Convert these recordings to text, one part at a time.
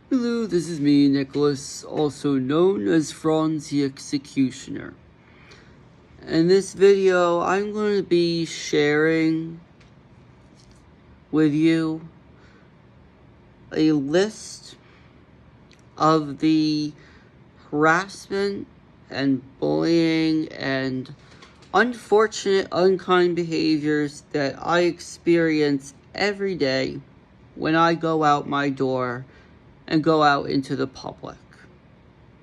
Hello, this is me, Nicholas, also known as Franz the Executioner. In this video, I'm going to be sharing with you a list of the harassment and bullying and unfortunate, unkind behaviors that I experience every day when I go out my door and go out into the public.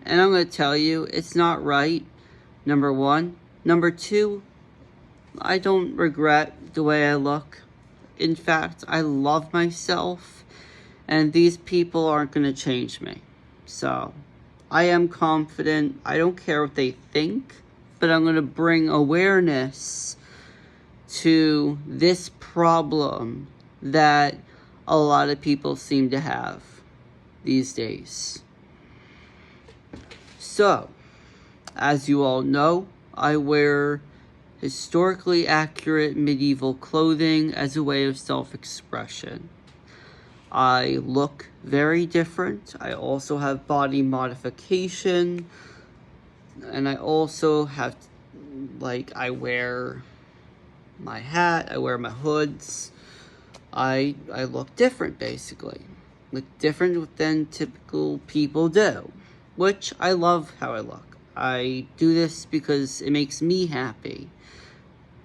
And I'm going to tell you, it's not right, number one. Number two, I don't regret the way I look. In fact, I love myself, and these people aren't going to change me. So, I am confident. I don't care what they think, but I'm going to bring awareness to this problem that a lot of people seem to have these days. So, as you all know, I wear historically accurate medieval clothing as a way of self-expression. I look very different. I also have body modification, and I also have, I wear my hat, I wear my hoods. I look different, basically. Look different than typical people do, which I love how I look. I do this because it makes me happy.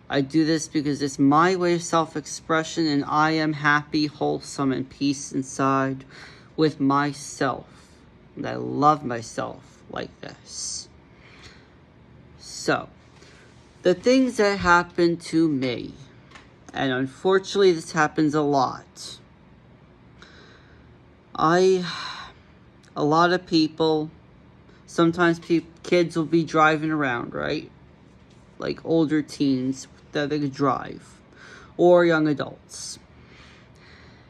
I do this because it's my way of self-expression, and I am happy, wholesome, and peace inside with myself. And I love myself like this. So, the things that happen to me, and unfortunately this happens a lot. A lot of people, sometimes kids will be driving around, right? Like older teens that they could drive, or young adults.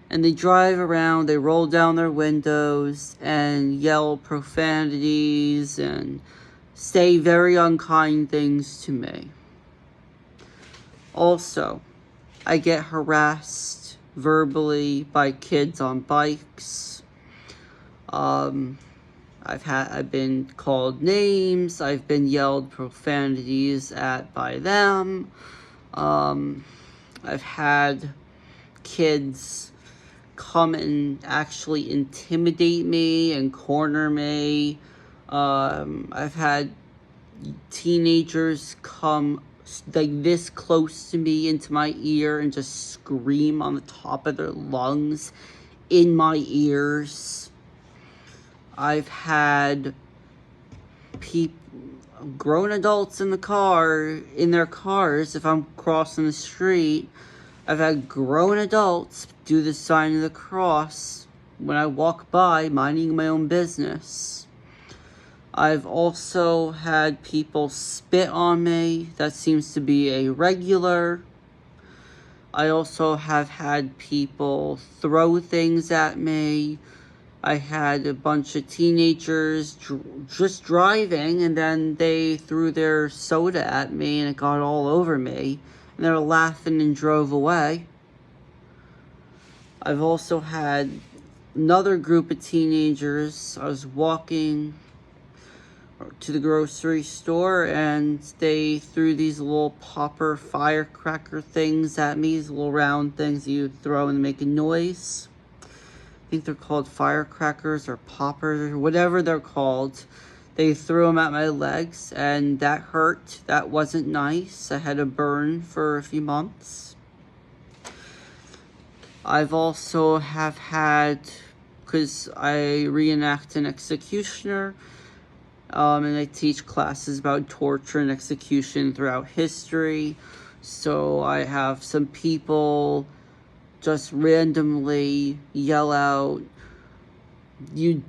And they drive around, they roll down their windows and yell profanities and say very unkind things to me. Also, I get harassed verbally by kids on bikes. I've been called names. I've been yelled profanities at by them. I've had kids come and actually intimidate me and corner me. I've had teenagers come like this close to me into my ear and just scream on the top of their lungs in my ears. I've had grown adults in their cars, if I'm crossing the street. I've had grown adults do the sign of the cross when I walk by, minding my own business. I've also had people spit on me. That seems to be a regular. I also have had people throw things at me. I had a bunch of teenagers just driving, and then they threw their soda at me, and it got all over me. And they were laughing and drove away. I've also had another group of teenagers. I was walking to the grocery store, and they threw these little popper firecracker things at me, these little round things that you throw and make a noise. I think they're called firecrackers or poppers or whatever they're called. They threw them at my legs, and that hurt. That wasn't nice. I had a burn for a few months. I've also had, because I reenact an executioner, and I teach classes about torture and execution throughout history. So I have some people just randomly yell out, you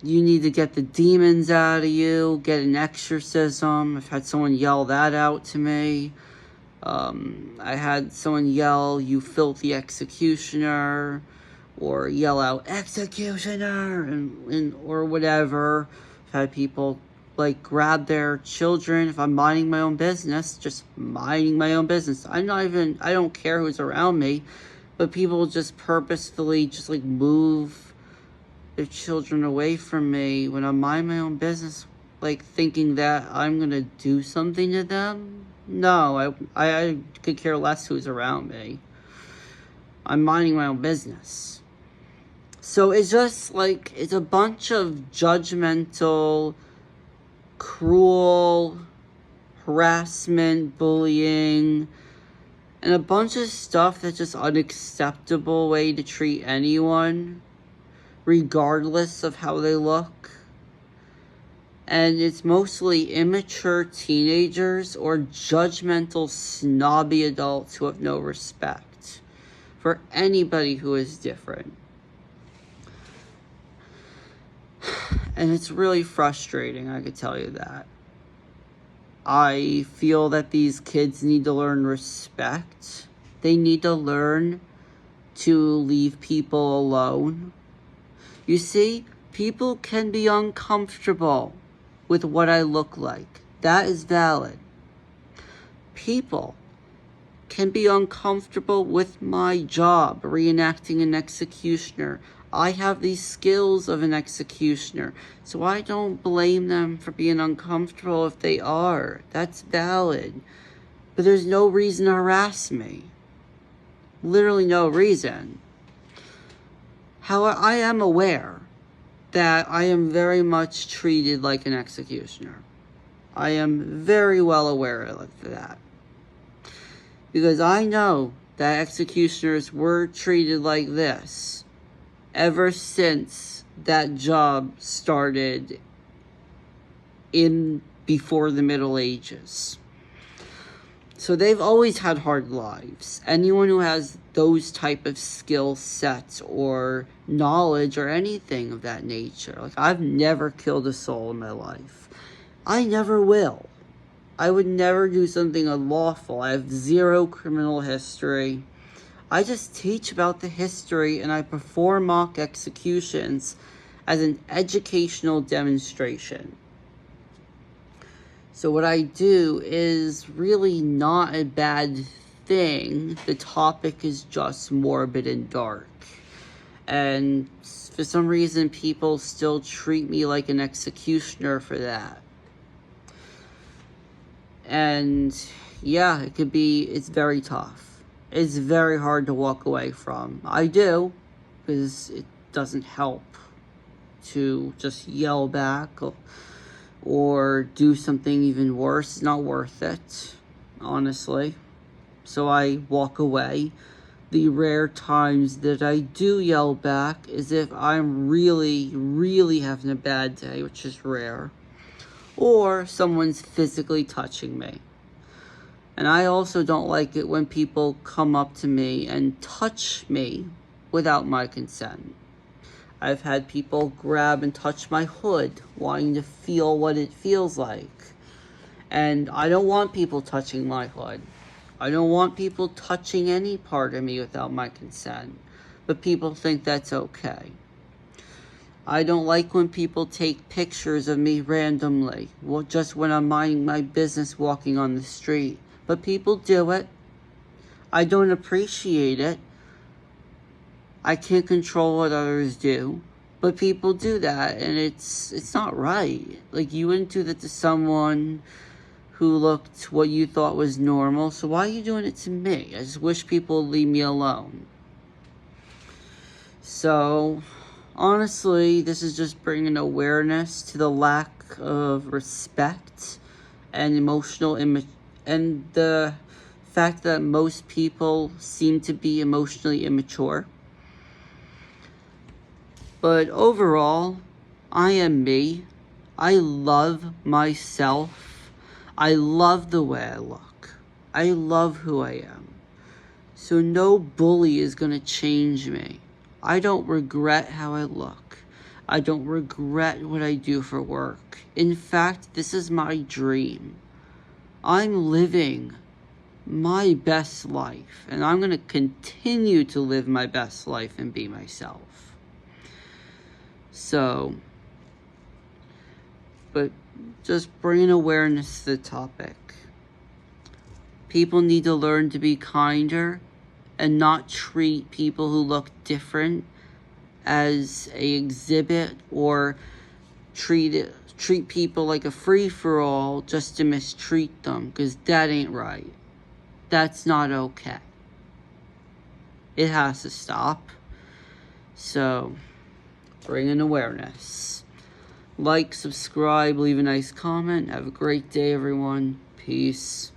need to get the demons out of you, get an exorcism. I've had someone yell that out to me. I had someone yell, you filthy executioner, or yell out, executioner, and or whatever. I've had people grab their children. If I'm minding my own business, just minding my own business. I don't care who's around me. But people just purposefully just move their children away from me when I'm minding my own business, like thinking that I'm gonna do something to them. No, I could care less who's around me. I'm minding my own business. So it's just like, it's a bunch of judgmental, cruel, harassment, bullying, and a bunch of stuff that's just unacceptable way to treat anyone, regardless of how they look. And it's mostly immature teenagers or judgmental, snobby adults who have no respect for anybody who is different. And it's really frustrating, I could tell you that. I feel that these kids need to learn respect. They need to learn to leave people alone. You see, people can be uncomfortable with what I look like. That is valid. People can be uncomfortable with my job, reenacting an executioner. I have these skills of an executioner, so I don't blame them for being uncomfortable if they are. That's valid. But there's no reason to harass me. Literally no reason. However, I am aware that I am very much treated like an executioner. I am very well aware of that. Because I know that executioners were treated like this ever since that job started before the Middle Ages. So they've always had hard lives. Anyone who has those type of skill sets or knowledge or anything of that nature. Like, I've never killed a soul in my life. I never will. I would never do something unlawful. I have zero criminal history. I just teach about the history and I perform mock executions as an educational demonstration. So what I do is really not a bad thing. The topic is just morbid and dark. And for some reason, people still treat me like an executioner for that. And yeah, it's very tough. It's very hard to walk away from. I do, because it doesn't help to just yell back or do something even worse. It's not worth it, honestly. So I walk away. The rare times that I do yell back is if I'm really, really having a bad day, which is rare, or someone's physically touching me. And I also don't like it when people come up to me and touch me without my consent. I've had people grab and touch my hood, wanting to feel what it feels like. And I don't want people touching my hood. I don't want people touching any part of me without my consent. But people think that's okay. I don't like when people take pictures of me randomly, just when I'm minding my business walking on the street. But people do it. I don't appreciate it. I can't control what others do. But people do that, and it's not right. Like, you wouldn't do that to someone who looked what you thought was normal. So why are you doing it to me? I just wish people would leave me alone. So honestly, this is just bringing awareness to the lack of respect and and the fact that most people seem to be emotionally immature. But overall, I am me. I love myself. I love the way I look. I love who I am. So no bully is going to change me. I don't regret how I look. I don't regret what I do for work. In fact, this is my dream. I'm living my best life, and I'm going to continue to live my best life and be myself. So, but just bringing awareness to the topic. People need to learn to be kinder and not treat people who look different as a exhibit or treat people like a free-for-all just to mistreat them, because that ain't right. That's not okay. It has to stop. So, bring in awareness. Like, subscribe, leave a nice comment. Have a great day, everyone. Peace.